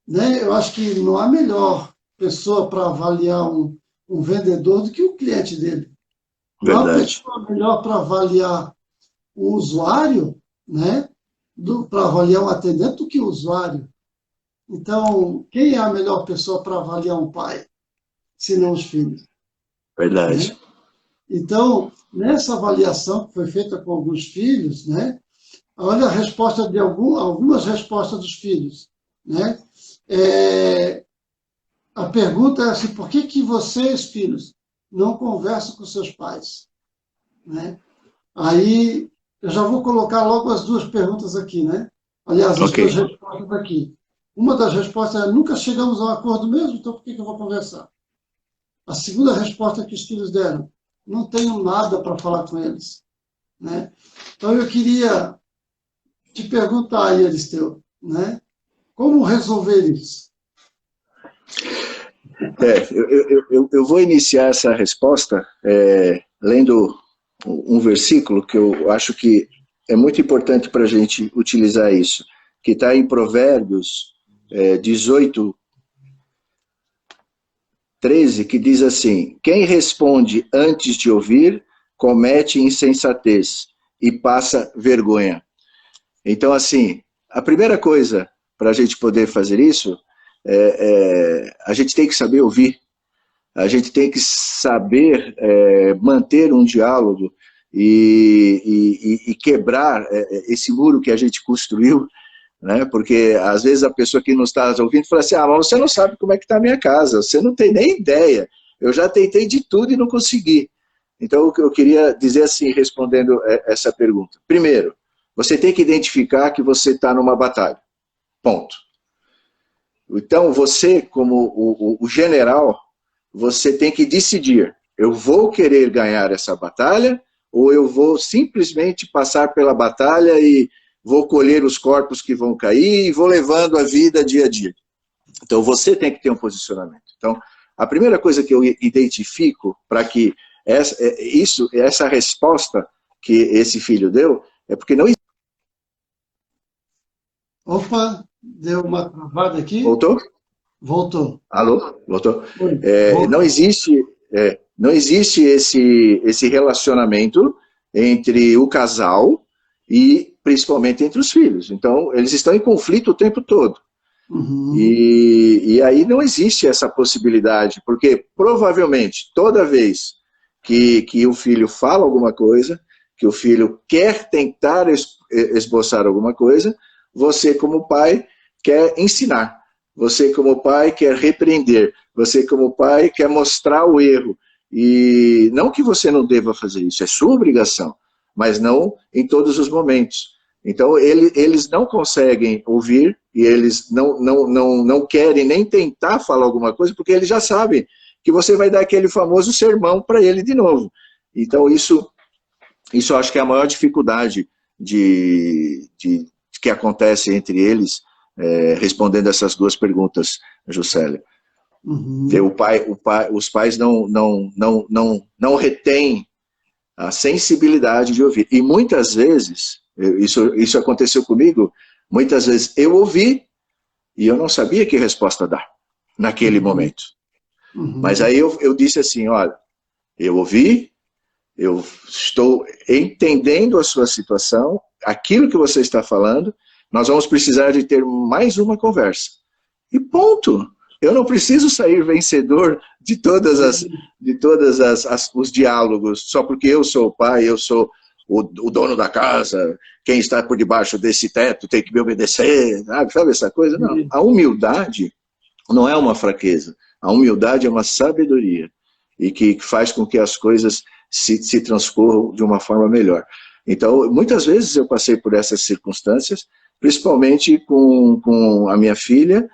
né, eu acho que não há melhor pessoa para avaliar um vendedor do que o cliente dele. Não há pessoa melhor para avaliar o usuário, né? Para avaliar um atendente do que o usuário. Então, quem é a melhor pessoa para avaliar um pai, se não os filhos? Verdade. Né? Então, nessa avaliação que foi feita com alguns filhos, né? Olha a resposta de algumas respostas dos filhos, né? pergunta é assim, por que vocês, filhos, não conversam com seus pais? Né? Aí, eu já vou colocar logo as duas perguntas aqui, né? Aliás, as duas Ok. respostas aqui. Uma das respostas é, nunca chegamos a um acordo mesmo, então por que eu vou conversar? A segunda resposta que os filhos deram, não tenho nada para falar com eles. Né? Então, eu queria te perguntar aí, Aristeu, né? Como resolver isso? Eu vou iniciar essa resposta lendo um versículo que eu acho que é muito importante para a gente utilizar isso, que está em Provérbios 18, 13, que diz assim: quem responde antes de ouvir, comete insensatez e passa vergonha. Então, assim, a primeira coisa para a gente poder fazer isso, a gente tem que saber ouvir, a gente tem que saber manter um diálogo e quebrar esse muro que a gente construiu, né? Porque às vezes a pessoa que nos está ouvindo fala assim, mas você não sabe como é que está a minha casa, você não tem nem ideia, eu já tentei de tudo e não consegui. Então, o que eu queria dizer assim, respondendo essa pergunta. Primeiro, você tem que identificar que você está numa batalha, ponto. Então, você, como o general, você tem que decidir, eu vou querer ganhar essa batalha ou eu vou simplesmente passar pela batalha e vou colher os corpos que vão cair e vou levando a vida dia a dia. Então, você tem que ter um posicionamento. Então, a primeira coisa que eu identifico para que essa resposta que esse filho deu é porque não... Opa, deu uma travada aqui. Voltou? Voltou. Alô? Voltou? Não Voltou. existe, não existe esse relacionamento entre o casal e principalmente entre os filhos. Então, eles estão em conflito o tempo todo. Uhum. E aí não existe essa possibilidade, porque provavelmente toda vez que o filho fala alguma coisa, que o filho quer tentar esboçar alguma coisa, você como pai quer ensinar, você como pai quer repreender, você como pai quer mostrar o erro. E não que você não deva fazer isso, é sua obrigação, mas não em todos os momentos. Então, eles não conseguem ouvir e eles não querem nem tentar falar alguma coisa, porque eles já sabem que você vai dar aquele famoso sermão para ele de novo. Então, isso eu acho que é a maior dificuldade que acontece entre eles, respondendo essas duas perguntas, Juscelia. Uhum. Os pais não retêm a sensibilidade de ouvir. E muitas vezes, isso aconteceu comigo, muitas vezes eu ouvi e eu não sabia que resposta dar naquele Uhum. momento. Mas Uhum. aí eu disse assim, olha, eu ouvi, eu estou entendendo a sua situação, aquilo que você está falando, nós vamos precisar de ter mais uma conversa. E ponto. Eu não preciso sair vencedor de todas os diálogos, só porque eu sou o pai, eu sou o dono da casa, quem está por debaixo desse teto tem que me obedecer, sabe essa coisa? Não. A humildade não é uma fraqueza. A humildade é uma sabedoria e que faz com que as coisas se transcorram de uma forma melhor. Então, muitas vezes eu passei por essas circunstâncias, principalmente com a minha filha,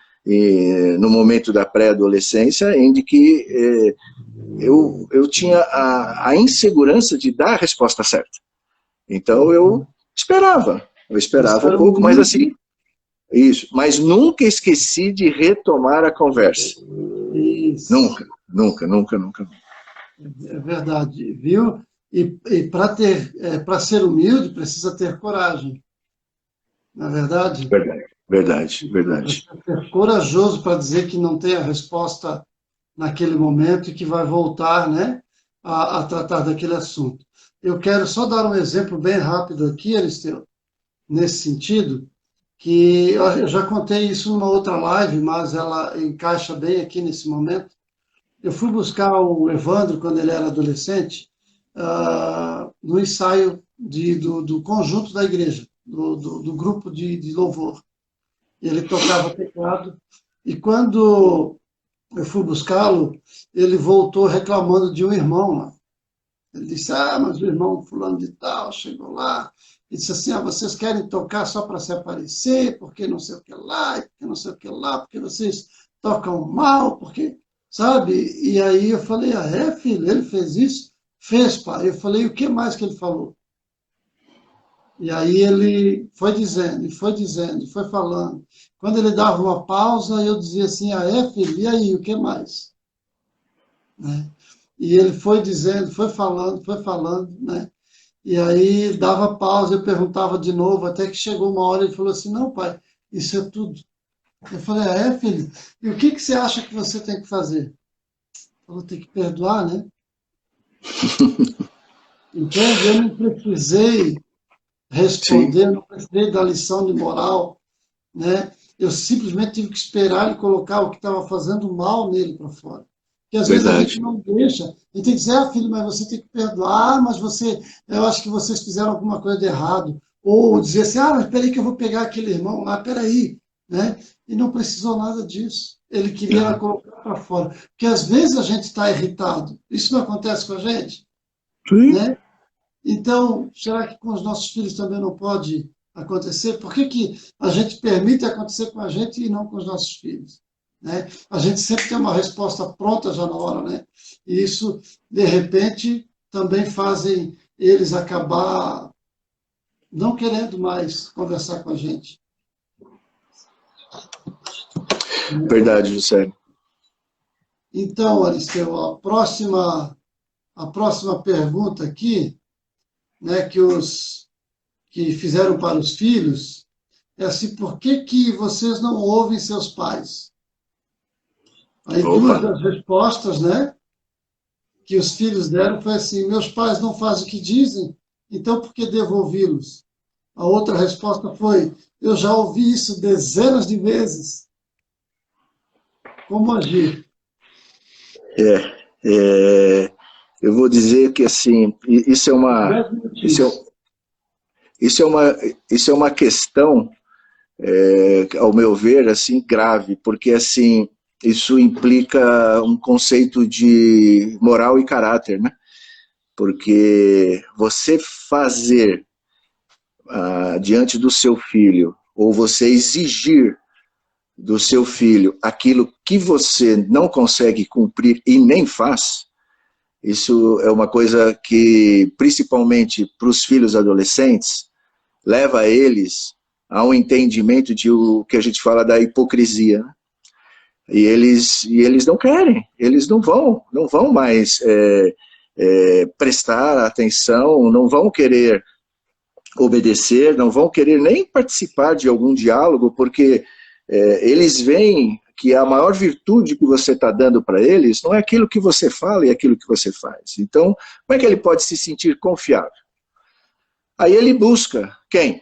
no momento da pré-adolescência, em que eu tinha a insegurança de dar a resposta certa. Então, eu esperava um Espero pouco, mas assim, humilde. isso, mas nunca esqueci de retomar a conversa. Isso. Nunca, nunca, nunca, nunca. É verdade, viu? E para ser humilde, precisa ter coragem, não é verdade? Verdade, verdade, verdade. Precisa ser corajoso para dizer que não tem a resposta naquele momento e que vai voltar, né, a tratar daquele assunto. Eu quero só dar um exemplo bem rápido aqui, Aristeu, nesse sentido, que eu já contei isso numa outra live, mas ela encaixa bem aqui nesse momento. Eu fui buscar o Evandro, quando ele era adolescente, no ensaio do conjunto da igreja, do grupo de louvor. Ele tocava teclado, e quando eu fui buscá-lo, ele voltou reclamando de um irmão lá. Ele disse, mas o irmão fulano de tal chegou lá e disse assim, vocês querem tocar só para se aparecer, porque não sei o que lá, porque não sei o que lá, porque vocês tocam mal, porque, sabe? E aí eu falei, filho, ele fez isso? Fez, pai. Eu falei, o que mais que ele falou? E aí ele foi dizendo, e foi dizendo, e foi falando. Quando ele dava uma pausa, eu dizia assim, filho, e aí, o que mais? Né? E ele foi dizendo, foi falando, né? E aí dava pausa, eu perguntava de novo, até que chegou uma hora e ele falou assim, não, pai, isso é tudo. Eu falei, filho? E o que que você acha que você tem que fazer? Ele falou, tem que perdoar, né? Entende? Eu não precisei Sim, responder, não precisei dar lição de moral, né? Eu simplesmente tive que esperar ele colocar o que estava fazendo mal nele para fora. Porque às vezes a gente verdade. não deixa. A gente tem que dizer, filho, mas você tem que perdoar, mas eu acho que vocês fizeram alguma coisa de errado. Ou dizer assim, mas peraí que eu vou pegar aquele irmão lá, peraí, né? E não precisou nada disso. Ele queria era Aham. colocar para fora. Porque às vezes a gente está irritado. Isso não acontece com a gente, Sim. né? Então, será que com os nossos filhos também não pode acontecer? Por que que a gente permite acontecer com a gente e não com os nossos filhos? Né? A gente sempre tem uma resposta pronta já na hora, né? E isso, de repente, também fazem eles acabar não querendo mais conversar com a gente. Verdade, José. Então, Aristeu, a próxima pergunta aqui, né, que fizeram para os filhos, é assim, por que que vocês não ouvem seus pais? Aí Opa, duas das respostas, né, que os filhos deram foi assim, meus pais não fazem o que dizem, então por que devo ouvi-los? A outra resposta foi, eu já ouvi isso dezenas de vezes. Como agir? é, eu vou dizer que assim, isso é uma, 10 isso é, minutinhos. isso é uma, isso é uma questão, ao meu ver, assim, grave, porque assim, isso implica um conceito de moral e caráter, né? Porque você fazer diante do seu filho, ou você exigir do seu filho aquilo que você não consegue cumprir e nem faz, isso é uma coisa que, principalmente para os filhos adolescentes, leva eles a um entendimento de o que a gente fala da hipocrisia. Né? E eles não querem, eles não vão mais prestar atenção, não vão querer obedecer, não vão querer nem participar de algum diálogo, porque eles veem que a maior virtude que você está dando para eles não é aquilo que você fala e aquilo que você faz. Então, como é que ele pode se sentir confiável? Aí ele busca quem?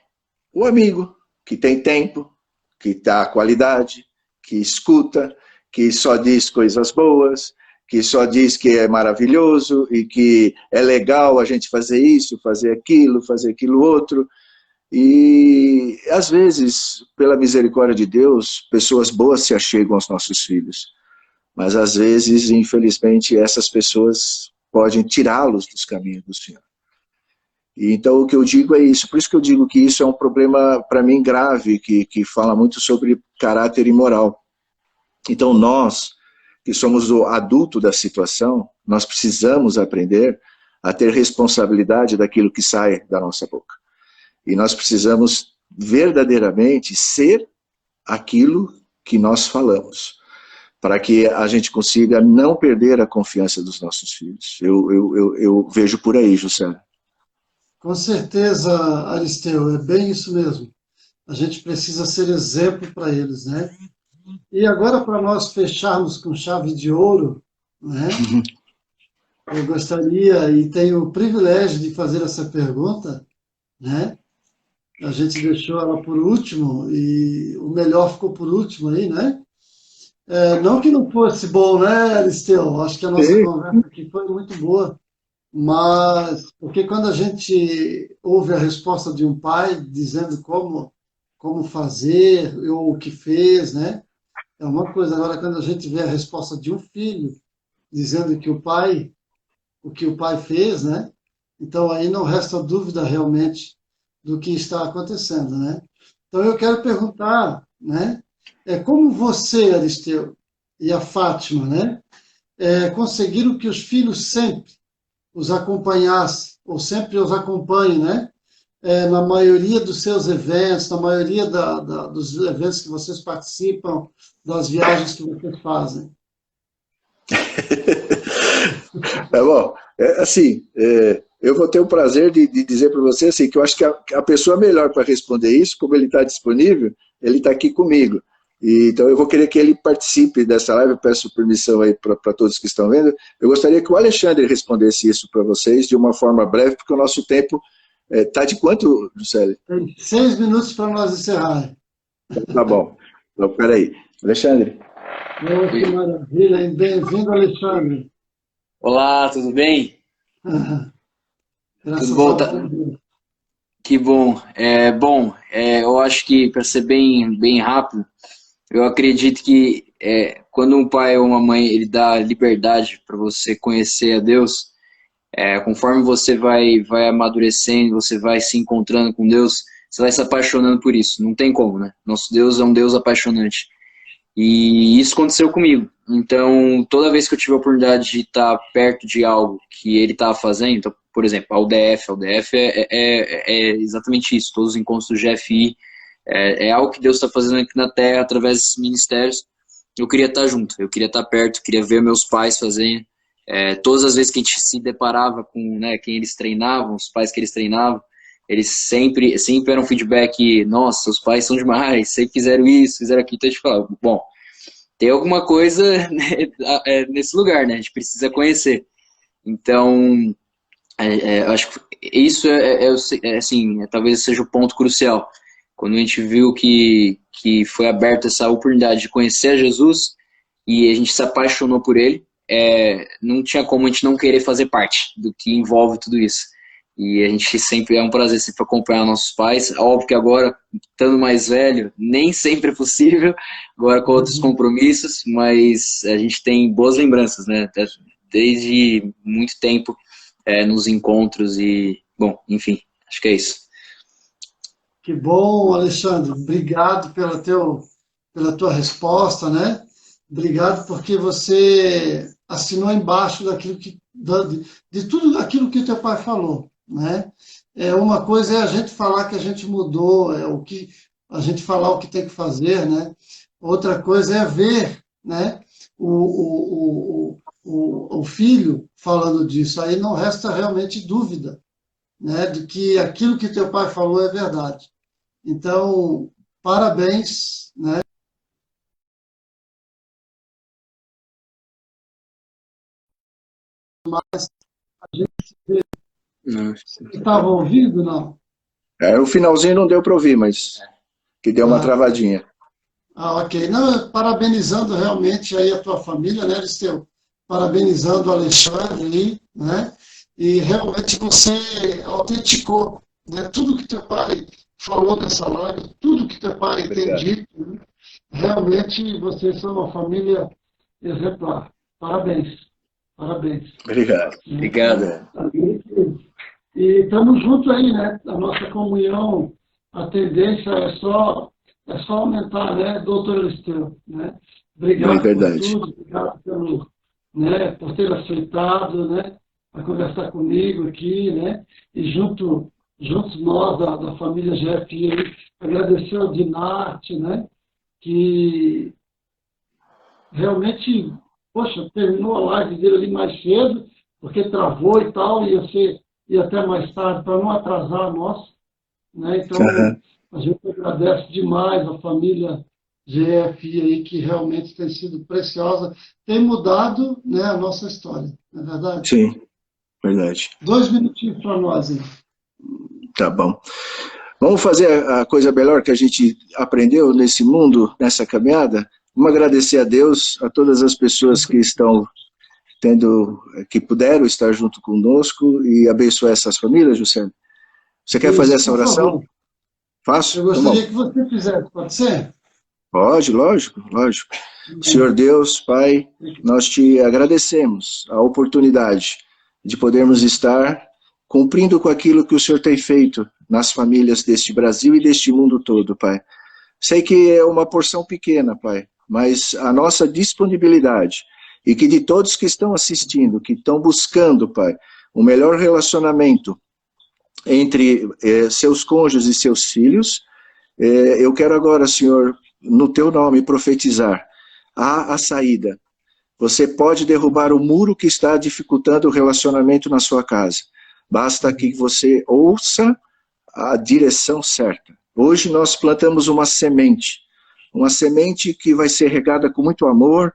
O amigo, que tem tempo, que dá qualidade, que escuta, que só diz coisas boas, que só diz que é maravilhoso e que é legal a gente fazer isso, fazer aquilo outro. E, às vezes, pela misericórdia de Deus, pessoas boas se achegam aos nossos filhos. Mas, às vezes, infelizmente, essas pessoas podem tirá-los dos caminhos do Senhor. E, então, o que eu digo é isso. Por isso que eu digo que isso é um problema, para mim, grave, que fala muito sobre caráter e moral. Então, nós, que somos o adulto da situação, nós precisamos aprender a ter responsabilidade daquilo que sai da nossa boca. E nós precisamos verdadeiramente ser aquilo que nós falamos, para que a gente consiga não perder a confiança dos nossos filhos. Eu vejo por aí, José. Com certeza, Aristeu, é bem isso mesmo. A gente precisa ser exemplo para eles, né? E agora, para nós fecharmos com chave de ouro, né? Eu gostaria e tenho o privilégio de fazer essa pergunta, né? A gente deixou ela por último e o melhor ficou por último aí, né? Não que não fosse bom, né, Aristeu? Acho que a nossa Sim. conversa aqui foi muito boa, mas porque quando a gente ouve a resposta de um pai dizendo como fazer ou o que fez, né? é uma coisa. Agora, quando a gente vê a resposta de um filho, dizendo que o que o pai fez, né? Então, aí não resta dúvida realmente do que está acontecendo, né? Então, eu quero perguntar, né? Como você, Aristeu, e a Fátima, né? Conseguiram que os filhos sempre os acompanhassem, ou sempre os acompanhem, né? Na maioria dos seus eventos, na maioria dos eventos que vocês participam, das viagens que vocês fazem. Tá bom, assim, eu vou ter o prazer de dizer para você assim, que eu acho que a pessoa melhor para responder isso, como ele está disponível, ele está aqui comigo. Então eu vou querer que ele participe dessa live, eu peço permissão aí para todos que estão vendo. Eu gostaria que o Alexandre respondesse isso para vocês de uma forma breve, porque o nosso tempo está de quanto, Juscelio? Tem 6 minutos para nós encerrar. Tá bom. Então, peraí. Alexandre. Que maravilha, hein? Bem-vindo, Alexandre. Olá, tudo bem? Graças Tudo bom? a Deus. Que bom. Eu acho que, para ser bem rápido, eu acredito que quando um pai ou uma mãe ele dá liberdade para você conhecer a Deus, conforme você vai amadurecendo, você vai se encontrando com Deus, você vai se apaixonando por isso. Não tem como, né? Nosso Deus é um Deus apaixonante. E isso aconteceu comigo. Então, toda vez que eu tive a oportunidade de estar perto de algo que ele estava fazendo, então, por exemplo, a UDF é exatamente isso, todos os encontros do GFI, é algo que Deus está fazendo aqui na Terra através desses ministérios. Eu queria estar junto, eu queria estar perto, queria ver meus pais fazendo. Todas as vezes que a gente se deparava com, né, quem eles treinavam, os pais que eles treinavam, eles sempre eram feedback, nossa, os pais são demais, sempre fizeram isso, fizeram aquilo, então a gente falava, bom, tem alguma coisa nesse lugar, né, a gente precisa conhecer. Então, eu acho que isso assim, talvez seja o ponto crucial. Quando a gente viu que foi aberta essa oportunidade de conhecer a Jesus e a gente se apaixonou por ele, não tinha como a gente não querer fazer parte do que envolve tudo isso. E a gente sempre, é um prazer sempre acompanhar nossos pais. Óbvio que agora, estando mais velho, nem sempre é possível, agora com outros compromissos, mas a gente tem boas lembranças, né? Desde muito tempo nos encontros e, bom, enfim, acho que é isso. Que bom, Alexandre. Obrigado pela tua resposta, né? Obrigado porque você assinou embaixo de tudo aquilo que o teu pai falou, né? Uma coisa é a gente falar que a gente mudou, a gente falar o que tem que fazer, né? Outra coisa é ver, né? O filho falando disso. Aí não resta realmente dúvida, né? De que aquilo que teu pai falou é verdade. Então, parabéns, né? Mas a gente estava ouvindo, não? O finalzinho não deu para ouvir, mas que deu uma travadinha. Ok. Não, parabenizando realmente aí a tua família, né, Aristeu? Parabenizando o Alexandre aí, né? E realmente você autenticou, né? Tudo que teu pai falou nessa live, tudo que teu pai tem dito, né? Realmente vocês são uma família exemplar. Parabéns. Parabéns. Obrigado. Obrigado. E estamos juntos aí, né? A nossa comunhão, a tendência é só aumentar, né, doutor Aristeu, né? Obrigado por tudo, obrigado por ter aceitado, né, a conversar comigo aqui, né? E juntos nós, da família GFI, agradecer ao Dinarte, né? Que realmente, poxa, terminou a live dele ali mais cedo, porque travou e tal, e você ia até mais tarde, para não atrasar a nossa, né? Então, a gente agradece demais a família GFI aí, que realmente tem sido preciosa, tem mudado, né, a nossa história, não é verdade? Sim, verdade. 2 minutinhos para nós aí. Tá bom. Vamos fazer a coisa melhor que a gente aprendeu nesse mundo, nessa caminhada? Vamos agradecer a Deus, a todas as pessoas que estão que puderam estar junto conosco e abençoar essas famílias, Juscelio. Você quer fazer essa oração? Faço? Eu gostaria que você fizesse, pode ser? Pode, lógico, lógico. Senhor Deus, Pai, nós te agradecemos a oportunidade de podermos estar cumprindo com aquilo que o Senhor tem feito nas famílias deste Brasil e deste mundo todo, Pai. Sei que é uma porção pequena, Pai, mas a nossa disponibilidade e que de todos que estão assistindo, que estão buscando, Pai, um melhor relacionamento entre seus cônjuges e seus filhos, eu quero agora, Senhor, no teu nome, profetizar. Há a saída. Você pode derrubar o muro que está dificultando o relacionamento na sua casa. Basta que você ouça a direção certa. Hoje nós plantamos uma semente que vai ser regada com muito amor,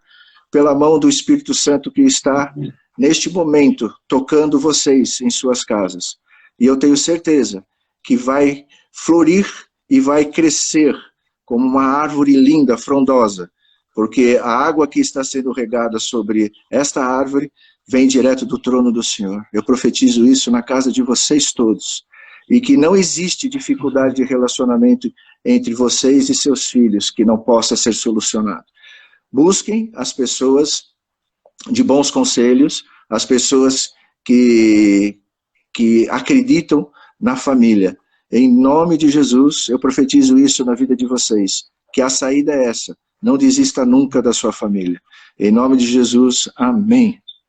pela mão do Espírito Santo que está, neste momento, tocando vocês em suas casas. E eu tenho certeza que vai florir e vai crescer como uma árvore linda, frondosa, porque a água que está sendo regada sobre esta árvore vem direto do trono do Senhor. Eu profetizo isso na casa de vocês todos. E que não existe dificuldade de relacionamento entre vocês e seus filhos que não possa ser solucionado. Busquem as pessoas de bons conselhos, as pessoas que acreditam na família. Em nome de Jesus, eu profetizo isso na vida de vocês, que a saída é essa. Não desista nunca da sua família. Em nome de Jesus, amém.